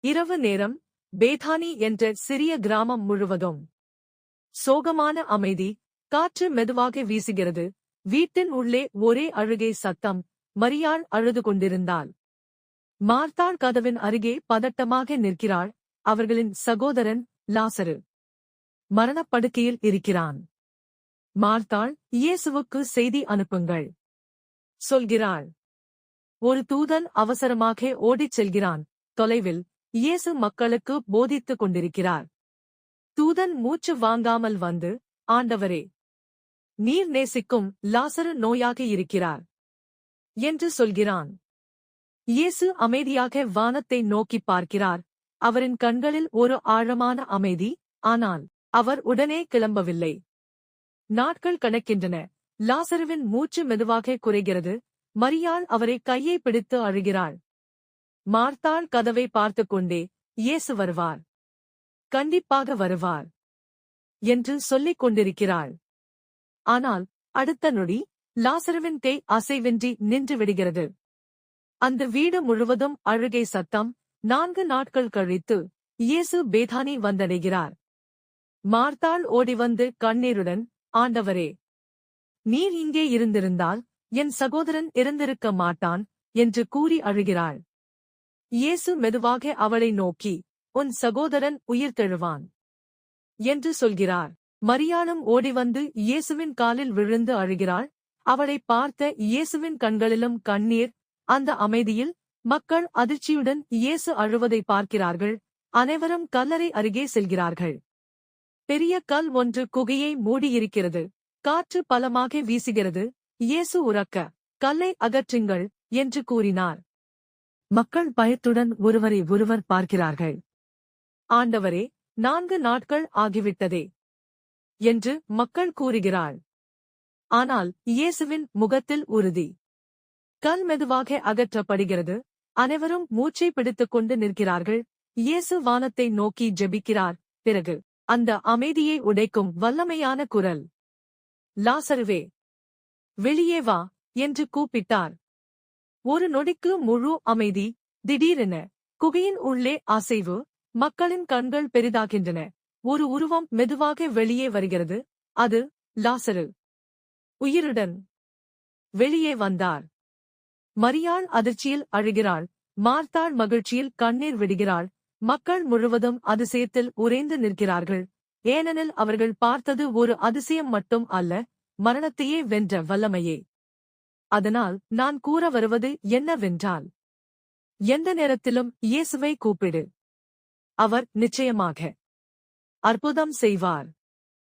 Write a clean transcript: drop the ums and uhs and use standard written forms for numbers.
இரவு நேரம், பேதானி என்ற சிறிய கிராமம் முழுவதும் சோகமான அமைதி. காற்று மெதுவாக வீசுகிறது. வீட்டின் உள்ளே ஒரே அழுகை சத்தம். மரியாள் அழுது கொண்டிருந்தாள். மார்த்தாள் கதவின் அருகே பதட்டமாக நிற்கிறாள். அவர்களின் சகோதரன் லாசரு மரணப்படுக்கையில் இருக்கிறான். மார்த்தாள், இயேசுவுக்கு செய்தி அனுப்புங்கள் சொல்கிறாள். ஒரு தூதன் அவசரமாக ஓடிச் செல்கிறான். தொலைவில் இயேசு மக்களுக்கு போதித்துக் கொண்டிருக்கிறார். தூதன் மூச்சு வாங்காமல் வந்து, ஆண்டவரே, நீர் நேசிக்கும் லாசரு நோயாக இருக்கிறார் என்று சொல்கிறான். இயேசு அமைதியாக வானத்தை நோக்கி பார்க்கிறார். அவரின் கண்களில் ஒரு ஆழமான அமைதி. ஆனால் அவர் உடனே கிளம்பவில்லை. நாட்கள் கணக்கின்றன. லாசருவின் மூச்சு மெதுவாக குறைகிறது. மரியாள் அவரை கையை பிடித்து அழுகிறாள். மார்த்தாள் கதவை பார்த்துக் கொண்டே, இயேசு வருவார், கண்டிப்பாக வருவார் என்று சொல்லிக் கொண்டிருக்கிறாள். ஆனால் அடுத்த நொடி லாசருவின் கை அசைவின்றி நின்று விடுகிறது. அந்த வீடு முழுவதும் அழுகை சத்தம். 4 நாட்கள் கழித்து இயேசு பேதானி வந்தடைகிறார். மார்த்தாள் ஓடிவந்து கண்ணீருடன், ஆண்டவரே, நீர் இங்கே இருந்திருந்தால் என் சகோதரன் இறந்திருக்க மாட்டான் என்று கூறி அழுகிறாள். இயேசு மெதுவாக அவளை நோக்கி, உன் சகோதரன் உயிர்த்தெழுவான் என்று சொல்கிறார். மரியாளும் ஓடிவந்து இயேசுவின் காலில் விழுந்து அழுகிறாள். அவளை பார்த்த இயேசுவின் கண்களிலும் கண்ணீர். அந்த அமைதியில் மக்கள் அதிர்ச்சியுடன் இயேசு அழுவதை பார்க்கிறார்கள். அனைவரும் கல்லறை அருகே செல்கிறார்கள். பெரிய கல் ஒன்று குகையை மூடியிருக்கிறது. காற்று பலமாக வீசுகிறது. இயேசு உரக்க, கல்லை அகற்றுங்கள் என்று கூறினார். மக்கள் பயத்துடன் ஒருவரை ஒருவர் பார்க்கிறார்கள். ஆண்டவரே, 4 நாட்கள் ஆகிவிட்டதே என்று மக்கள் கூறுகிறாள். ஆனால் இயேசுவின் முகத்தில் உறுதி. கல் மெதுவாக அகற்றப்படுகிறது. அனைவரும் மூச்சை பிடித்துக் கொண்டு நிற்கிறார்கள். இயேசு வானத்தை நோக்கி ஜெபிக்கிறார். பிறகு அந்த அமைதியை உடைக்கும் வல்லமையான குரல், லாசருவே, வெளியே வா என்று கூப்பிட்டார். ஒரு நொடிக்கு முழு அமைதி. திடீரென குகையின் உள்ளே அசைவு. மக்களின் கண்கள் பெரிதாகின்றன. ஒரு உருவம் மெதுவாக வெளியே வருகிறது. அது லாசரு. உயிருடன் வெளியே வந்தார். மரியாள் அதிர்ச்சியில் அழுகிறாள். மார்த்தாள் மகிழ்ச்சியில் கண்ணீர் விடுகிறாள். மக்கள் முழுவதும் அதிசயத்தில் உறைந்து நிற்கிறார்கள். ஏனெனில் அவர்கள் பார்த்தது ஒரு அதிசயம் மட்டும் அல்ல, மரணத்தையே வென்ற வல்லமையே. அதனால் நான் கூற வருவது என்னவென்றால், எந்த நேரத்திலும் இயேசுவை கூப்பிடு. அவர் நிச்சயமாக அற்புதம் செய்வார்.